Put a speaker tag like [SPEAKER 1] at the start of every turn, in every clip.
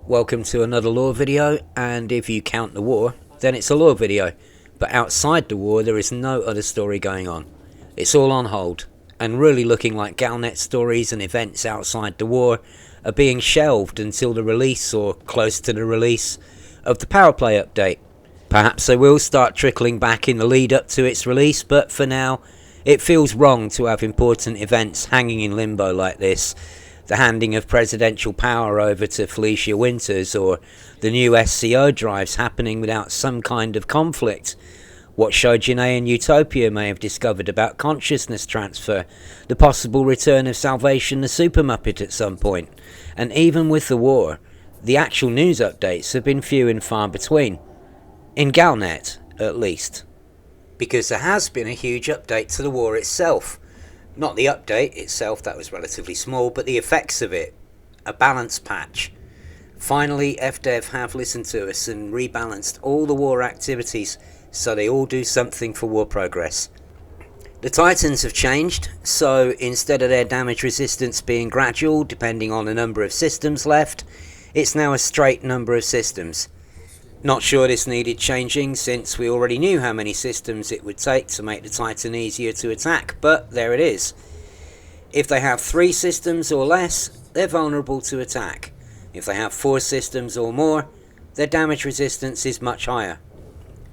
[SPEAKER 1] Welcome to another lore video, and if you count the war, then it's a lore video. But outside the war, there is no other story going on. It's all on hold, and really looking like Galnet stories and events outside the war are being shelved until the release, or close to the release, of the Power Play update. Perhaps they will start trickling back in the lead up to its release, but for now, it feels wrong to have important events hanging in limbo like this. The handing of presidential power over to Felicia Winters, or the new SCO drives happening without some kind of conflict. What Shojine and Utopia may have discovered about consciousness transfer, the possible return of Salvation the Super Muppet at some point, and even with the war, the actual news updates have been few and far between. In Galnet, at least. Because there has been a huge update to the war itself. Not the update itself, that was relatively small, but the effects of it. A balance patch. Finally, FDev have listened to us and rebalanced all the war activities so they all do something for war progress. The Titans have changed, so instead of their damage resistance being gradual depending on the number of systems left, it's now a straight number of systems. Not sure this needed changing, since we already knew how many systems it would take to make the Titan easier to attack, but there it is. If they have 3 systems or less, they're vulnerable to attack. If they have 4 systems or more, their damage resistance is much higher.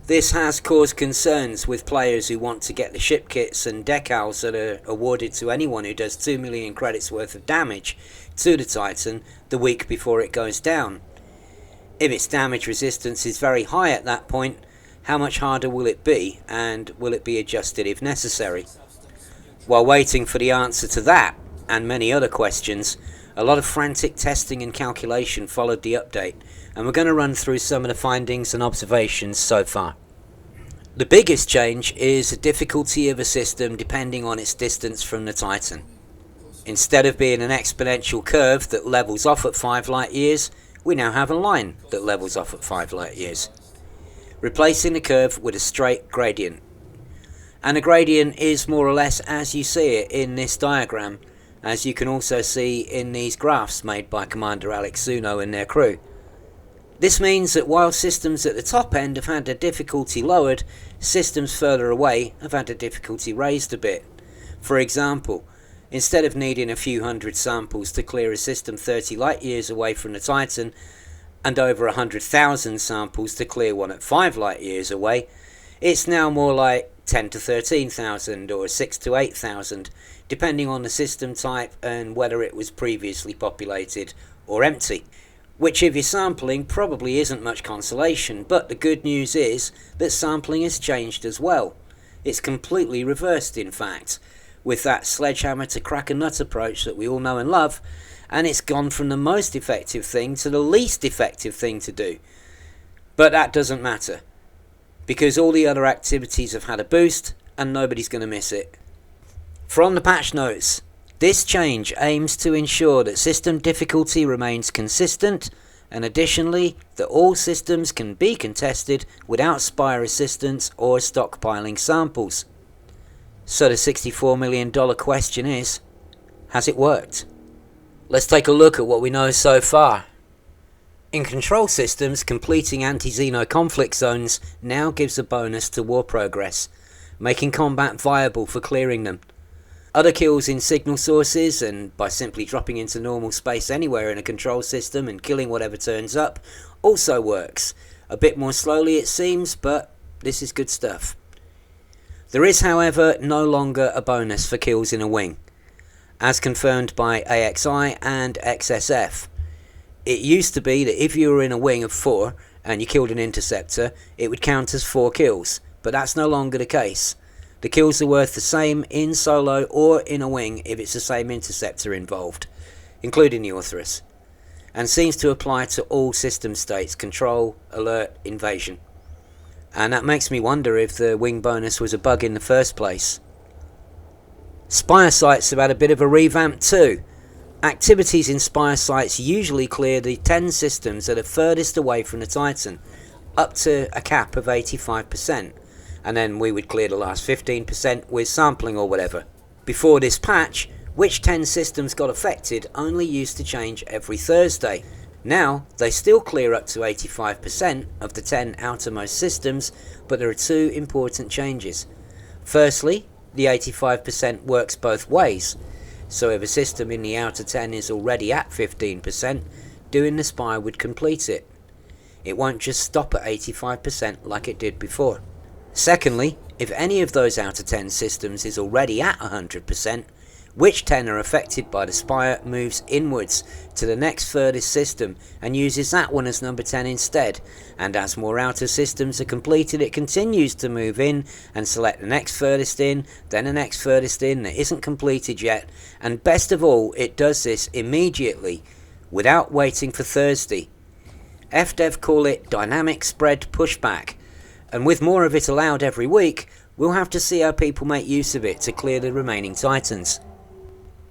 [SPEAKER 1] This has caused concerns with players who want to get the ship kits and decals that are awarded to anyone who does 2 million credits worth of damage to the Titan the week before it goes down. If its damage resistance is very high at that point, how much harder will it be, and will it be adjusted if necessary? While waiting for the answer to that, and many other questions, a lot of frantic testing and calculation followed the update, and we're going to run through some of the findings and observations so far. The biggest change is the difficulty of a system depending on its distance from the Titan. Instead of being an exponential curve that levels off at 5 light years, we now have a line that levels off at 5 light years, replacing the curve with a straight gradient. And the gradient is more or less as you see it in this diagram, as you can also see in these graphs made by Commander Alex Xeno and their crew. This means that while systems at the top end have had their difficulty lowered, systems further away have had their difficulty raised a bit. For example, instead of needing a few hundred samples to clear a system 30 light years away from the Titan, and over 100,000 samples to clear one at 5 light years away, it's now more like 10 to 13,000 or 6 to 8,000, depending on the system type and whether it was previously populated or empty. Which, if you're sampling, probably isn't much consolation, but the good news is that sampling has changed as well. It's completely reversed, in fact, with that sledgehammer to crack a nut approach that we all know and love, and it's gone from the most effective thing to the least effective thing to do. But that doesn't matter, because all the other activities have had a boost and nobody's going to miss it. From the patch notes, this change aims to ensure that system difficulty remains consistent, and additionally that all systems can be contested without Spire assistance or stockpiling samples. So the $64 million question is, has it worked? Let's take a look at what we know so far. In control systems, completing anti-Xeno conflict zones now gives a bonus to war progress, making combat viable for clearing them. Other kills in signal sources, and by simply dropping into normal space anywhere in a control system and killing whatever turns up, also works. A bit more slowly it seems, but this is good stuff. There is, however, no longer a bonus for kills in a wing, as confirmed by AXI and XSF. It used to be that if you were in a wing of 4 and you killed an interceptor, it would count as 4 kills, but that's no longer the case. The kills are worth the same in solo or in a wing if it's the same interceptor involved, including the Orthrus, and seems to apply to all system states: control, alert, invasion. And that makes me wonder if the wing bonus was a bug in the first place. Spire sites have had a bit of a revamp too. Activities in Spire sites usually clear the 10 systems that are furthest away from the Titan, up to a cap of 85%, and then we would clear the last 15% with sampling or whatever. Before this patch, which 10 systems got affected only used to change every Thursday, Now, they still clear up to 85% of the 10 outermost systems, but there are two important changes. Firstly, the 85% works both ways, so if a system in the outer 10 is already at 15%, doing the Spire would complete it. It won't just stop at 85% like it did before. Secondly, if any of those outer 10 systems is already at 100%, which 10 are affected by the Spire moves inwards to the next furthest system and uses that one as number 10 instead, and as more outer systems are completed it continues to move in and select the next furthest in, then the next furthest in that isn't completed yet, and best of all it does this immediately without waiting for Thursday. FDev call it dynamic spread pushback, and with more of it allowed every week, we'll have to see how people make use of it to clear the remaining Titans.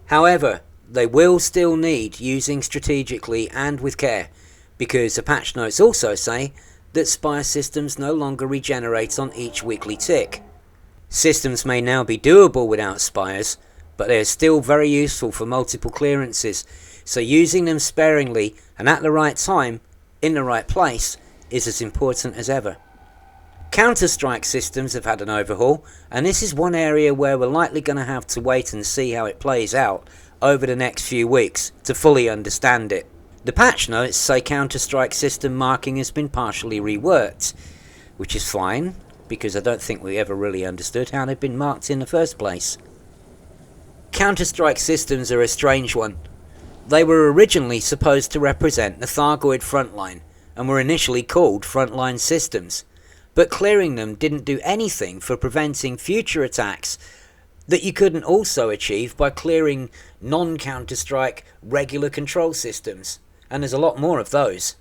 [SPEAKER 1] However, they will still need using strategically and with care, because the patch notes also say that Spire systems no longer regenerate on each weekly tick. Systems may now be doable without Spires, but they are still very useful for multiple clearances, so using them sparingly and at the right time, in the right place, is as important as ever. Counterstrike systems have had an overhaul, and this is one area where we're likely going to have to wait and see how it plays out over the next few weeks to fully understand it. The patch notes say Counterstrike system marking has been partially reworked, which is fine, because I don't think we ever really understood how they've been marked in the first place. Counterstrike systems are a strange one. They were originally supposed to represent the Thargoid frontline, and were initially called frontline systems. But clearing them didn't do anything for preventing future attacks that you couldn't also achieve by clearing non-Counterstrike regular control systems, and there's a lot more of those.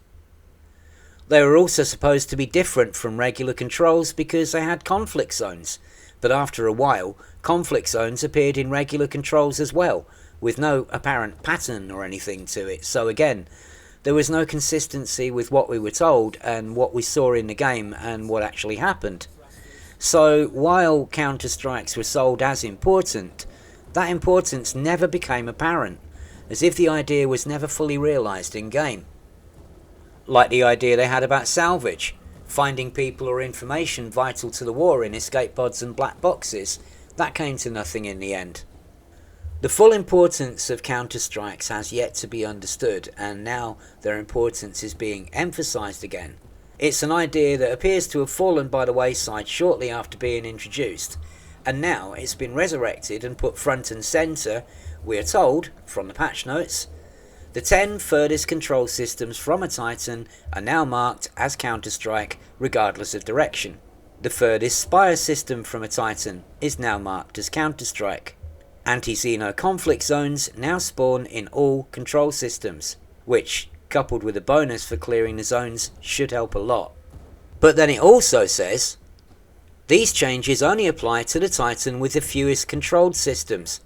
[SPEAKER 1] They were also supposed to be different from regular controls because they had conflict zones, but after a while conflict zones appeared in regular controls as well, with no apparent pattern or anything to it, so again, there was no consistency with what we were told and what we saw in the game and what actually happened. So while Counterstrikes were sold as important, that importance never became apparent, as if the idea was never fully realised in game. Like the idea they had about salvage, finding people or information vital to the war in escape pods and black boxes, that came to nothing in the end. The full importance of Counterstrikes has yet to be understood, and now their importance is being emphasised again. It's an idea that appears to have fallen by the wayside shortly after being introduced, and now it's been resurrected and put front and centre, we are told, from the patch notes. The 10 furthest control systems from a Titan are now marked as Counterstrike regardless of direction. The furthest Spire system from a Titan is now marked as Counterstrike. Anti-Xeno conflict zones now spawn in all control systems, which, coupled with a bonus for clearing the zones, should help a lot. But then it also says, these changes only apply to the Titan with the fewest controlled systems.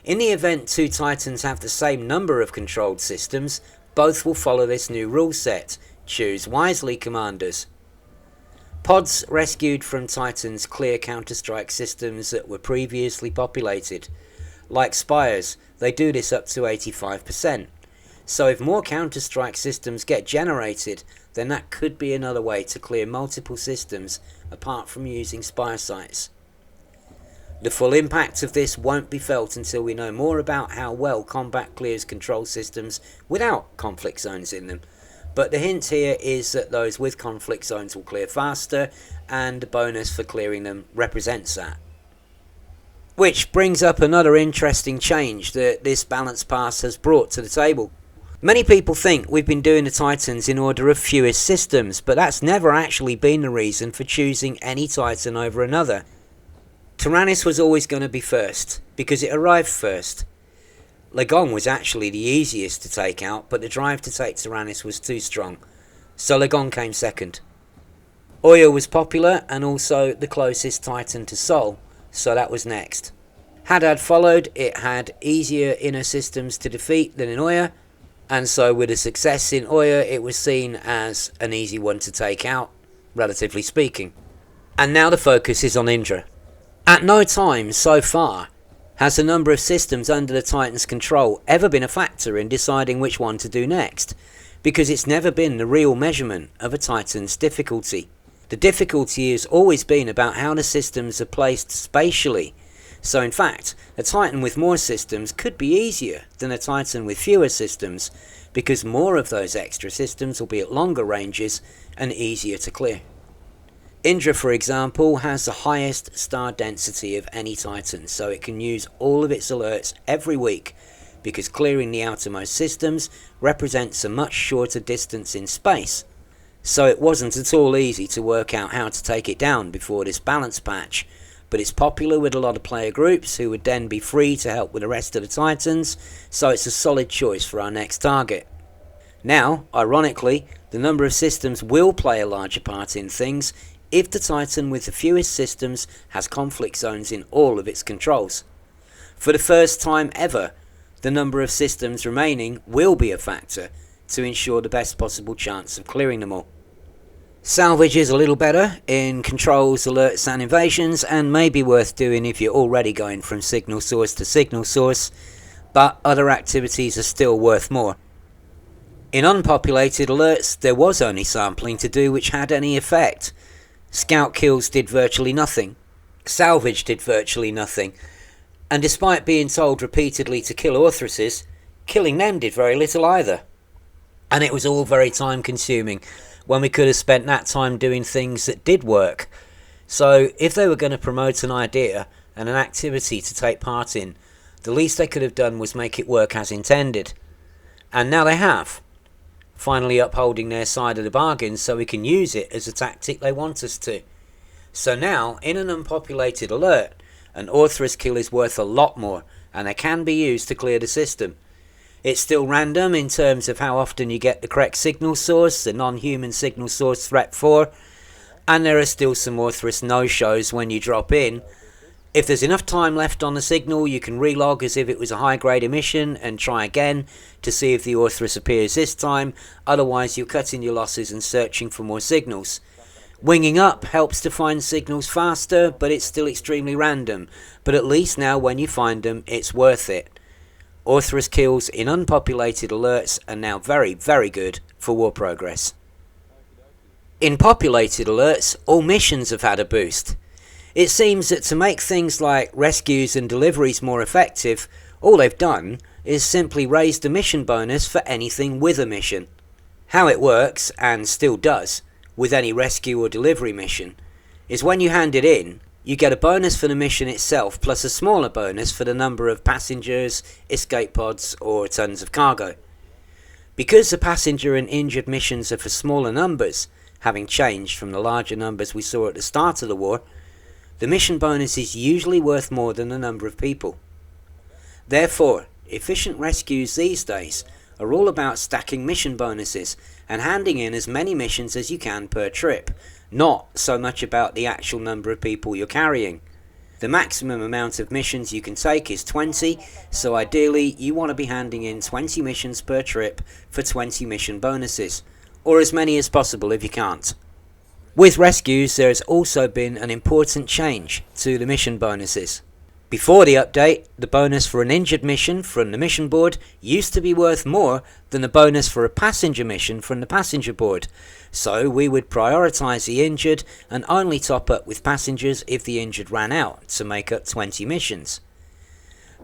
[SPEAKER 1] In the event two Titans have the same number of controlled systems, both will follow this new rule set. Choose wisely, commanders. Pods rescued from Titans clear Counterstrike systems that were previously populated. Like Spires, they do this up to 85%. So if more Counterstrike systems get generated, then that could be another way to clear multiple systems apart from using Spire sites. The full impact of this won't be felt until we know more about how well combat clears control systems without conflict zones in them. But the hint here is that those with conflict zones will clear faster, and the bonus for clearing them represents that. Which brings up another interesting change that this balance pass has brought to the table. Many people think we've been doing the Titans in order of fewest systems, but that's never actually been the reason for choosing any Titan over another. Tyrannus was always going to be first, because it arrived first. Legon was actually the easiest to take out, but the drive to take Tyrannus was too strong, so Legon came second. Oya was popular and also the closest Titan to Sol, so that was next. Hadad followed. It had easier inner systems to defeat than in Oya, and so with a success in Oya it was seen as an easy one to take out, relatively speaking. And now the focus is on Indra. At no time so far has the number of systems under the Titan's control ever been a factor in deciding which one to do next, because it's never been the real measurement of a Titan's difficulty. The difficulty has always been about how the systems are placed spatially. So in fact, a Titan with more systems could be easier than a Titan with fewer systems, because more of those extra systems will be at longer ranges and easier to clear. Indra, for example, has the highest star density of any Titan, so it can use all of its alerts every week, because clearing the outermost systems represents a much shorter distance in space. So it wasn't at all easy to work out how to take it down before this balance patch, but it's popular with a lot of player groups who would then be free to help with the rest of the Titans, so it's a solid choice for our next target. Now, ironically, the number of systems will play a larger part in things if the Titan with the fewest systems has conflict zones in all of its controls. For the first time ever, the number of systems remaining will be a factor to ensure the best possible chance of clearing them all. Salvage is a little better in controls, alerts and invasions, and may be worth doing if you're already going from signal source to signal source, but other activities are still worth more. In unpopulated alerts, there was only sampling to do which had any effect. Scout kills did virtually nothing. Salvage did virtually nothing. And despite being told repeatedly to kill Orthruses, killing them did very little either. And it was all very time consuming, when we could have spent that time doing things that did work. So if they were going to promote an idea and an activity to take part in, the least they could have done was make it work as intended. And now they have, finally upholding their side of the bargain so we can use it as a tactic they want us to. So now, in an unpopulated alert, an Orthrus kill is worth a lot more, and they can be used to clear the system. It's still random in terms of how often you get the correct signal source, the non-human signal source threat 4, and there are still some Orthrus no-shows when you drop in. If there's enough time left on the signal, you can relog as if it was a high-grade emission and try again to see if the Orthrus appears this time, otherwise you're cutting your losses and searching for more signals. Winging up helps to find signals faster, but it's still extremely random, but at least now when you find them, it's worth it. Orthrus kills in unpopulated alerts are now very, very good for war progress. In populated alerts, all missions have had a boost. It seems that to make things like rescues and deliveries more effective, all they've done is simply raise the mission bonus for anything with a mission. How it works, and still does, with any rescue or delivery mission, is when you hand it in, you get a bonus for the mission itself plus a smaller bonus for the number of passengers, escape pods or tons of cargo. Because the passenger and injured missions are for smaller numbers, having changed from the larger numbers we saw at the start of the war, the mission bonus is usually worth more than the number of people. Therefore, efficient rescues these days are all about stacking mission bonuses and handing in as many missions as you can per trip, not so much about the actual number of people you're carrying. The maximum amount of missions you can take is 20, so ideally you want to be handing in 20 missions per trip for 20 mission bonuses, or as many as possible if you can't. With rescues, there has also been an important change to the mission bonuses. Before the update, the bonus for an injured mission from the mission board used to be worth more than the bonus for a passenger mission from the passenger board, so we would prioritise the injured and only top up with passengers if the injured ran out to make up 20 missions.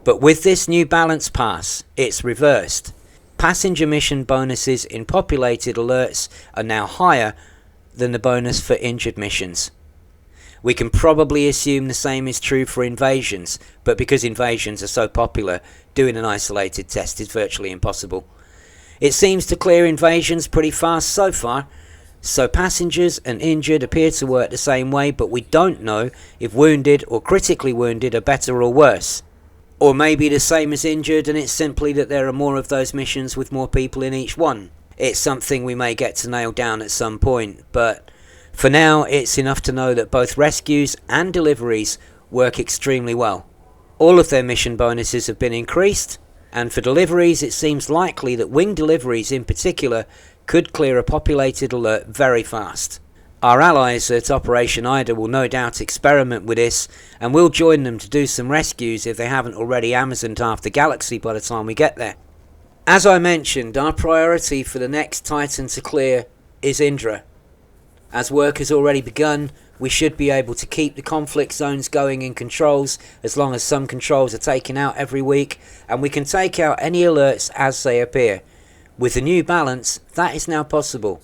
[SPEAKER 1] But with this new balance pass, it's reversed. Passenger mission bonuses in populated alerts are now higher than the bonus for injured missions. We can probably assume the same is true for invasions, but because invasions are so popular, doing an isolated test is virtually impossible. It seems to clear invasions pretty fast so far, so passengers and injured appear to work the same way, but we don't know if wounded or critically wounded are better or worse. Or maybe the same as injured and it's simply that there are more of those missions with more people in each one. It's something we may get to nail down at some point, but for now it's enough to know that both rescues and deliveries work extremely well. All of their mission bonuses have been increased, and for deliveries it seems likely that wing deliveries in particular could clear a populated alert very fast. Our allies at Operation Ida will no doubt experiment with this, and we'll join them to do some rescues if they haven't already Amazoned half the galaxy by the time we get there. As I mentioned, our priority for the next Titan to clear is Indra. As work has already begun, we should be able to keep the conflict zones going in controls as long as some controls are taken out every week, and we can take out any alerts as they appear. With the new balance, that is now possible.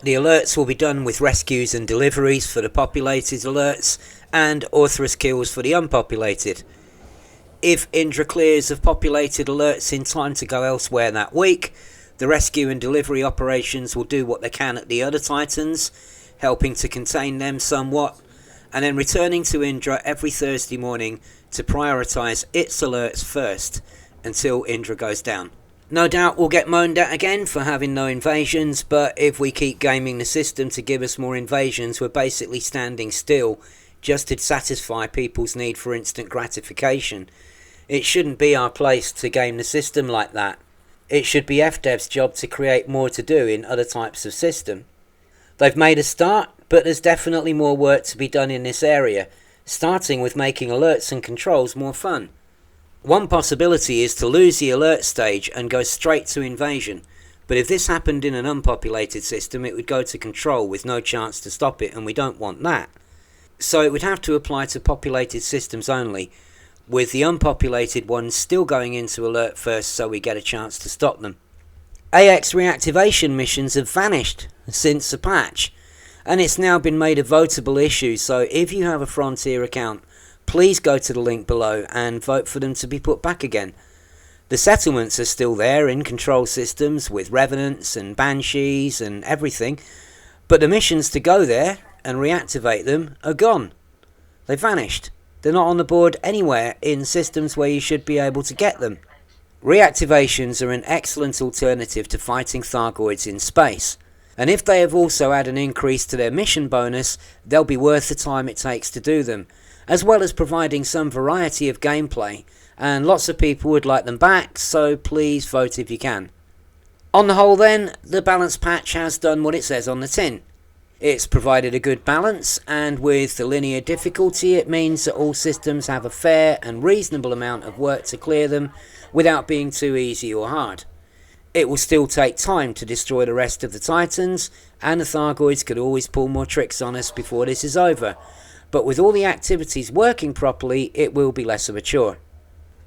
[SPEAKER 1] The alerts will be done with rescues and deliveries for the populated alerts and Orthrus kills for the unpopulated. If Indra clears of populated alerts in time to go elsewhere that week, the rescue and delivery operations will do what they can at the other Titans, helping to contain them somewhat, and then returning to Indra every Thursday morning to prioritise its alerts first until Indra goes down. No doubt we'll get moaned at again for having no invasions, but if we keep gaming the system to give us more invasions, we're basically standing still just to satisfy people's need for instant gratification. It shouldn't be our place to game the system like that. It should be FDev's job to create more to do in other types of system. They've made a start, but there's definitely more work to be done in this area, starting with making alerts and controls more fun. One possibility is to lose the alert stage and go straight to invasion, but if this happened in an unpopulated system, it would go to control with no chance to stop it, and we don't want that. So it would have to apply to populated systems only, with the unpopulated ones still going into alert first so we get a chance to stop them. AX reactivation missions have vanished since the patch, and it's now been made a votable issue, so if you have a Frontier account, please go to the link below and vote for them to be put back again. The settlements are still there in control systems with revenants and banshees and everything, but the missions to go there and reactivate them are gone. They vanished. They're not on the board anywhere in systems where you should be able to get them. Reactivations are an excellent alternative to fighting Thargoids in space, and if they have also had an increase to their mission bonus, they'll be worth the time it takes to do them, as well as providing some variety of gameplay, and lots of people would like them back, so please vote if you can. On the whole then, the balance patch has done what it says on the tin. It's provided a good balance, and with the linear difficulty it means that all systems have a fair and reasonable amount of work to clear them without being too easy or hard. It will still take time to destroy the rest of the Titans, and the Thargoids could always pull more tricks on us before this is over, but with all the activities working properly it will be less of a chore.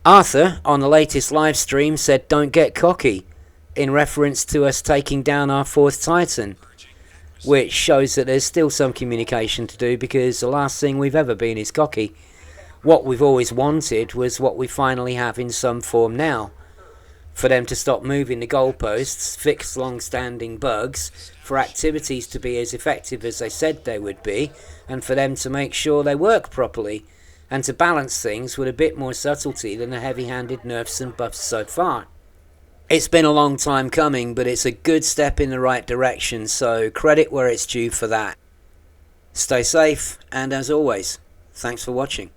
[SPEAKER 1] Arthur, on the latest live stream, said don't get cocky, in reference to us taking down our 4th Titan, which shows that there's still some communication to do, because the last thing we've ever been is cocky. What we've always wanted was what we finally have in some form now. For them to stop moving the goalposts, fix long-standing bugs, for activities to be as effective as they said they would be, and for them to make sure they work properly, and to balance things with a bit more subtlety than the heavy-handed nerfs and buffs so far. It's been a long time coming, but it's a good step in the right direction, so credit where it's due for that. Stay safe, and as always, thanks for watching.